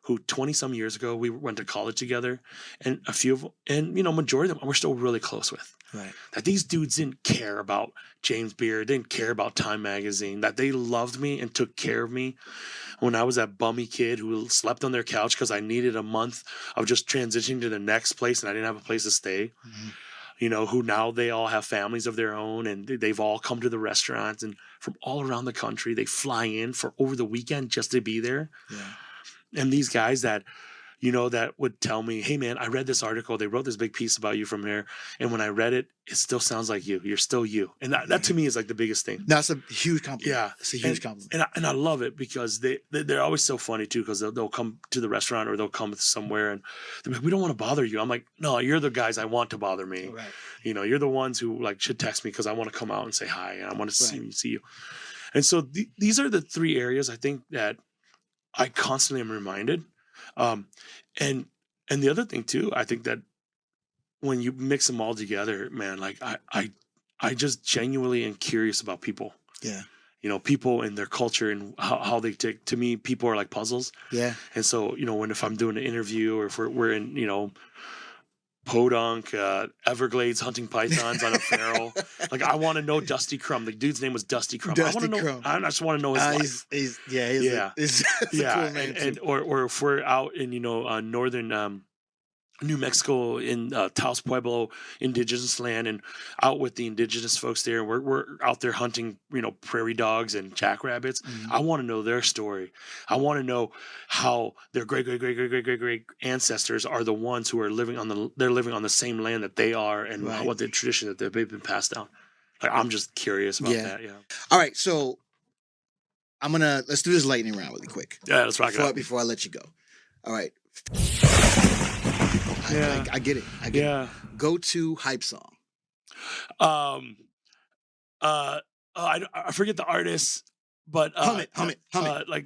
who 20 some years ago, we went to college together, and a few of them, and majority of them we're still really close with. Right. That these dudes didn't care about James Beard, didn't care about Time Magazine, that they loved me and took care of me when I was that bummy kid who slept on their couch because I needed a month of just transitioning to the next place and I didn't have a place to stay. Who now they all have families of their own and they've all come to the restaurants and from all around the country. They fly in for over the weekend just to be there. Yeah. And these guys that that would tell me, hey, man, I read this article. They wrote this big piece about you from here. And when I read it, it still sounds like you. You're still you. And that to me is like the biggest thing. That's a huge compliment. Yeah. It's a huge compliment. And I love it because they're always so funny, too, because they'll come to the restaurant or they'll come somewhere and they're like, we don't want to bother you. I'm like, no, you're the guys I want to bother me. Right. You're the ones who like should text me because I want to come out and say hi and I want to see you. And so these are the 3 areas I think that I constantly am reminded. And the other thing too, I think that when you mix them all together, man, like I just genuinely am curious about people. Yeah. People and their culture and how they take, to me, people are like puzzles. Yeah. And so, if I'm doing an interview or if we're in, Podunk, Everglades hunting pythons on a feral. Like I want to know Dusty Crumb. The dude's name was Dusty Crumb. I just want to know his life. He's a cool man and or if we're out in northern New Mexico in Taos Pueblo indigenous land and out with the indigenous folks there. We're out there hunting, prairie dogs and jackrabbits. I want to know their story. I want to know how their great ancestors are the ones who are living on the same land that they are and what the tradition that they've been passed down. Like, I'm just curious about that. Yeah. All right. So let's do this lightning round really quick. Yeah, let's rock it out. Before I let you go. All right. I get it. Go-to hype song. I forget the artist, but hum it. Like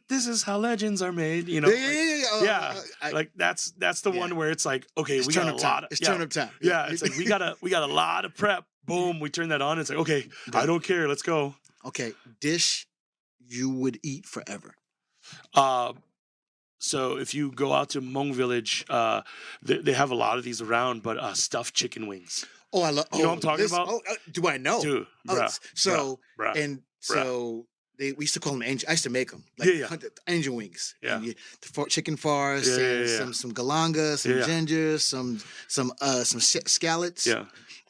this is how legends are made. Like that's the one where it's like, okay, it's we got a lot. It's turn up time. Yeah, it's like we got a lot of prep. Boom, we turn that on. It's like, okay, I don't care. Let's go. Okay, dish you would eat forever. So if you go out to Hmong village, they have a lot of these around, but stuffed chicken wings. Oh, I love. You know what I'm talking about? Do I know? Dude, So we used to call them angel. I used to make them angel wings. Yeah, and chicken farce, some galanga, some ginger, some scallots. Yeah.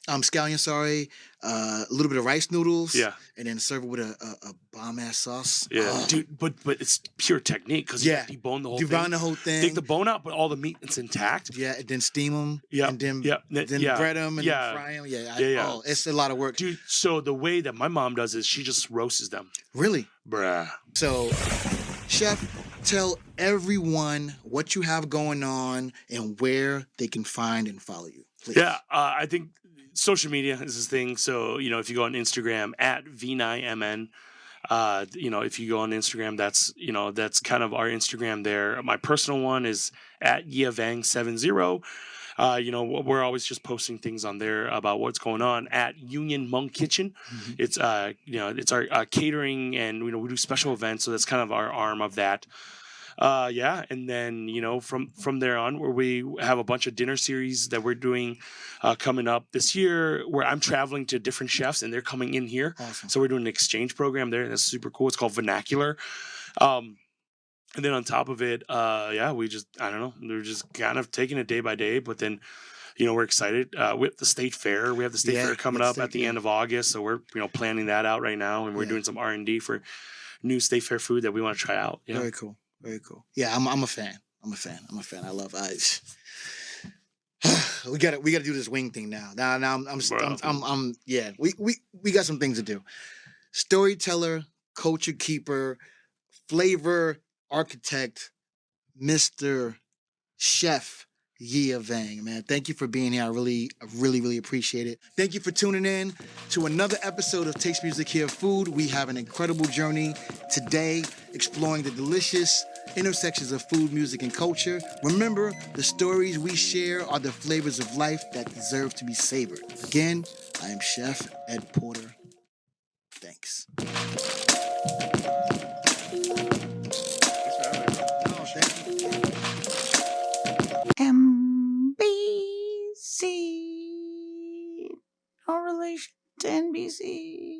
Scallion, sorry. A little bit of rice noodles. Yeah. And then serve it with a bomb-ass sauce. Yeah. Dude, but it's pure technique because you debone the whole thing. Debone the whole thing. Take the bone out, but all the meat is intact. Yeah, and then steam them. Yeah. And then bread them and then fry them. Yeah. It's a lot of work. Dude, so the way that my mom does is she just roasts them. Really? Bruh. So, Chef, tell everyone what you have going on and where they can find and follow you. Please. Yeah, I think social media is this thing. So, if you go on Instagram at Vinai MN, if you go on Instagram, that's kind of our Instagram there. My personal one is at Yia Vang 70. we're always just posting things on there about what's going on at Union Hmong Kitchen. Mhm. It's it's our catering, and we do special events, so that's kind of our arm of that. And then from there on, where we have a bunch of dinner series that we're doing coming up this year, where I'm traveling to different chefs and they're coming in here. Awesome. So we're doing an exchange program there. That's super cool. It's called Vernacular. And then on top of it, we just, I don't know, we're just kind of taking it day by day. But then, we're excited with the state fair. We have the state fair coming up at the end of August, so we're planning that out right now, and we're doing some R&D for new state fair food that we want to try out. Yeah. Very cool. Very cool. Yeah, I'm a fan. I'm a fan. I love. We got to do this wing thing now. Now I'm yeah. We got some things to do. Storyteller, culture keeper, flavor architect, Mr. Chef Yia Vang, man. Thank you for being here. I really appreciate it. Thank you for tuning in to another episode of Taste Music Here Food. We have an incredible journey today exploring the delicious intersections of food, music, and culture. Remember, the stories we share are the flavors of life that deserve to be savored. Again, I am Chef Ed Porter. Thanks. MBC. No relation to NBC.